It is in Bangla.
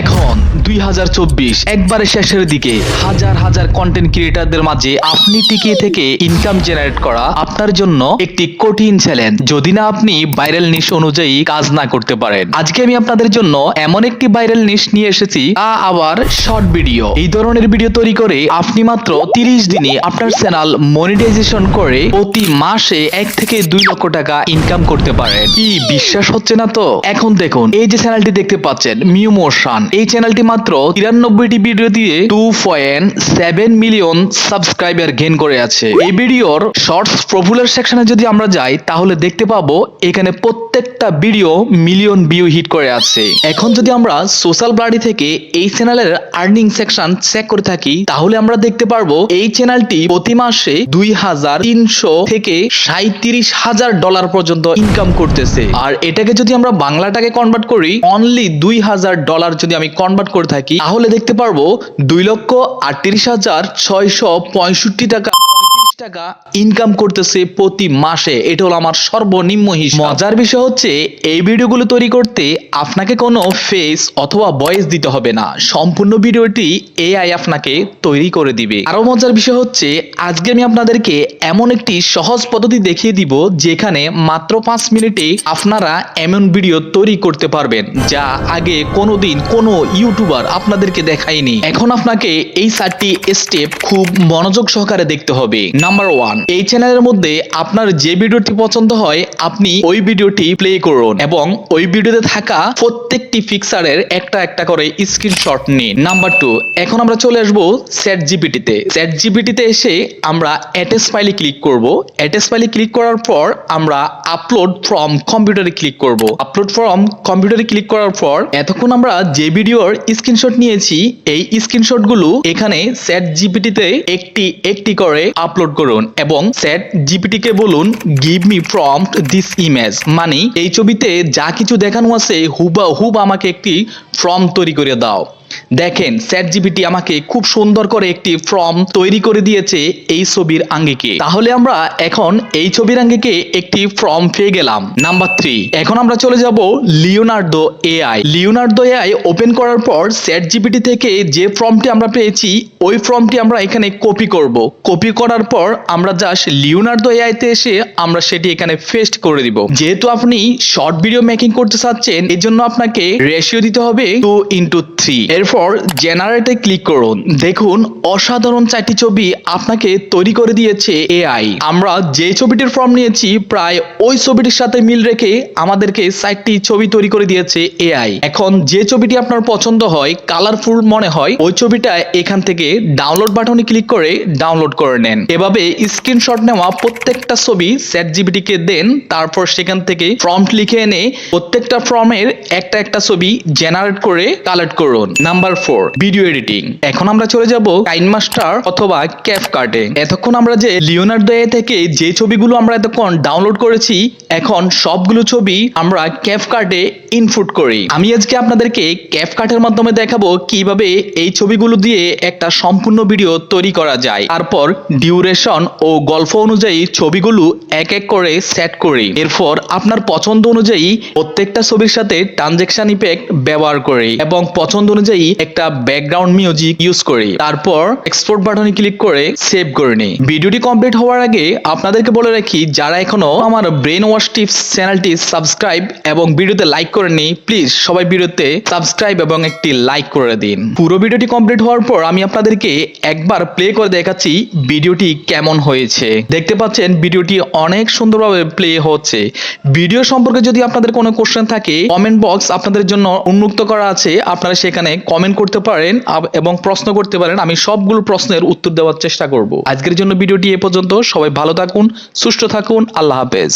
এখন 2024 একবারে শেষের দিকে হাজার হাজার কন্টেন্ট ক্রিয়েটরদের মাঝে আপনি টিকে থেকে ইনকাম জেনারেট করা আপনার জন্য একটি কঠিন চ্যালেঞ্জ যদি না আপনি ভাইরাল নিশ অনুযায়ী কাজ না করতে পারেন। আজকে আমি আপনাদের জন্য এমন একটি ভাইরাল নিশ নিয়ে এসেছি, তা আবার শর্ট ভিডিও। এই ধরনের ভিডিও তৈরি করে আপনি মাত্র 30 দিনে আপনার চ্যানেল মনিটাইজেশন করে প্রতি মাসে 1 থেকে 2 লক্ষ টাকা ইনকাম করতে পারেন। কি বিশ্বাস হচ্ছে না? তো এখন দেখুন, এই যে চ্যানেলটি দেখতে পাচ্ছেন মিউ মোশন, এই চ্যানেলটি মাত্র 93টি ভিডিও দিয়ে 2.7 মিলিয়ন সাবস্ক্রাইবার গেইন করে আছে। এই ভিডিওর শর্টস পপুলার সেকশনে যদি আমরা যাই তাহলে দেখতে পাবো এখানে প্রত্যেকটা ভিডিও মিলিয়ন ভিউ হিট করে আছে। এখন যদি আমরা সোশ্যাল ব্লাডি থেকে এই চ্যানেলের আর্নিং সেকশন চেক করে থাকি তাহলে আমরা দেখতে পারবো এই চ্যানেলটি প্রতি মাসে 2300 থেকে $37,000 পর্যন্ত ইনকাম করতেছে। আর এটাকে যদি আমরা বাংলা টাকায় কনভার্ট করি, অনলি $2,000 যদি আমি কনভার্ট করে থাকি তাহলে দেখতে পারবো 2,38,665 টাকা ইনকাম করতেছে প্রতি মাসে। এটা হলো আমার সর্বনিম্ন হিসাব। মজার বিষয় হচ্ছে এই ভিডিওগুলো তৈরি করতে আপনাকে কোনো ফেস অথবা ভয়েস দিতে হবে না, সম্পূর্ণ ভিডিওটি এআই আপনাকে তৈরি করে দিবে। আরো মজার বিষয় হচ্ছে আজকে আমি আপনাদেরকে এমন একটি সহজ পদ্ধতি দেখিয়ে দিব যেখানে মাত্র 5 মিনিটে আপনারা এমন ভিডিও তৈরি করতে পারবেন যা আগে কোনোদিন কোনো ইউটিউবার আপনাদেরকে দেখায়নি। এখন আপনাকে এই 4টি স্টেপ খুব মনোযোগ সহকারে দেখতে হবে। নাম্বার 1, এই চ্যানেলের মধ্যে আপনার যে ভিডিওটি পছন্দ হয় আপনি ওই ভিডিওটি প্লে করুন এবং ওই ভিডিওতে থাকা প্রত্যেকটি পিকচারের একটা একটা করে স্ক্রিনশট নিন। নাম্বার 2, এখন আমরা চলে আসবো চ্যাট জিপিটিতে। চ্যাট জিপিটিতে এসে আমরা অ্যাটাচ ফাইলে ক্লিক করব। অ্যাটাচ ফাইলে ক্লিক করার পর আমরা আপলোড ফ্রম কম্পিউটারে ক্লিক করব। আপলোড ফ্রম কম্পিউটারে ক্লিক করার পর এতক্ষণ আমরা যে ভিডিওর স্ক্রিনশট নিয়েছি এই স্ক্রিনশটগুলো এখানে চ্যাট জিপিটিতে একটি একটি করে আপলোড করুন এবং চ্যাট জিপিটি কে বলুন give me prompt this image, মানে এই ছবিতে যা কিছু দেখানো আছে হুবহু আমাকে একটি প্রম্পট তৈরি করে দাও। দেখেন চ্যাট জিপিটি আমাকে খুব সুন্দর করে একটি প্রম্পট তৈরি করে দিয়েছে এই ছবির আঙ্গিকে। তাহলে আমরা এখন এই ছবির আঙ্গিকে একটি প্রম্পট পেয়ে গেলাম। নাম্বার 3, এখন আমরা চলে যাব Leonardo AI. Leonardo AI open করার পর চ্যাট জিপিটি থেকে যে প্রম্পটটি আমরা পেয়েছি ওই প্রম্পটটি আমরা এখানে কপি করব। কপি করার পর আমরা জাস্ট লিওনার্দো এআই তে এসে আমরা সেটি এখানে পেস্ট করে দিব। যেহেতু আপনি শর্ট ভিডিও মেকিং করতে চাচ্ছেন এজন্য আপনাকে রেশিও দিতে হবে 2:3। এরপর জেনারেটে ক্লিক করুন। দেখুন অসাধারণ 4টি ছবি আপনাকে তৈরি করে দিয়েছে এআই। আমরা যে ছবিটির ফর্ম নিয়েছি প্রায় ওই ছবিটির সাথে মিল রেখে আমাদেরকে 4টি ছবি তৈরি করে দিয়েছে এআই। এখন যে ছবিটি আপনার পছন্দ হয়, কালারফুল মনে হয়, ওই ছবিটা এখান থেকে ডাউনলোড বাটনে ক্লিক করে ডাউনলোড করে নেন। এভাবে স্ক্রিনশট নেওয়া প্রত্যেকটা ছবি চ্যাট জিপিটি কে দেন, তারপর সেখান থেকে প্রম্পট লিখে এনে প্রত্যেকটা ফর্মের একটা একটা ছবি জেনারেট করে কালেক্ট করুন। Number 4, video editing. এখন আমরা চলে যাব কাইনমাস্টার অথবা ক্যাপকাটে। এতক্ষণ আমরা যে লিওনার্দো এআই থেকে যে ছবিগুলো আমরা এতক্ষণ ডাউনলোড করেছি এখন সবগুলো ছবি আমরা ক্যাপকাটে ইনপুট করি। আমি আজকে আপনাদেরকে ক্যাপকাটের মাধ্যমে দেখাবো কিভাবে এই ছবিগুলো দিয়ে একটা সম্পূর্ণ ভিডিও তৈরি করা যায়। তারপর ডিউরেশন ও গল্প অনুযায়ী ছবিগুলো এক এক করে সেট করি। এরপর আপনার পছন্দ অনুযায়ী প্রত্যেকটা ছবির সাথে ট্রানজেকশন ইফেক্ট ব্যবহার করি এবং পছন্দ অনুযায়ী একটা ব্যাকগ্রাউন্ড মিউজিক ইউজ করি। তারপর এক্সপোর্ট বাটনে ক্লিক করে সেভ করে নিই। ভিডিওটি কমপ্লিট হওয়ার আগে আপনাদেরকে বলে রাখি, যারা এখনো আমার ব্রেন ওয়াশ টিপস চ্যানেলটি সাবস্ক্রাইব এবং ভিডিওতে লাইক করেননি প্লিজ সবাই ভিডিওতে সাবস্ক্রাইব এবং একটি লাইক করে দিন। পুরো ভিডিওটি কমপ্লিট হওয়ার পর আমি আপনাদেরকে একবার প্লে করে দেখাচ্ছি ভিডিওটি কেমন হয়েছে। দেখতে পাচ্ছেন ভিডিওটি অনেক সুন্দরভাবে প্লে হচ্ছে। ভিডিও সম্পর্কে যদি আপনাদের কোনো কোশ্চেন থাকে কমেন্ট বক্স আপনাদের জন্য উন্মুক্ত করা আছে, আপনারা সেখানে কমেন্ট করতে পারেন এবং প্রশ্ন করতে পারেন। আমি সবগুলো প্রশ্নের উত্তর দেওয়ার চেষ্টা করব। আজকের জন্য ভিডিওটি এ পর্যন্ত। সবাই ভালো থাকুন, সুস্থ থাকুন, আল্লাহ হাফেজ।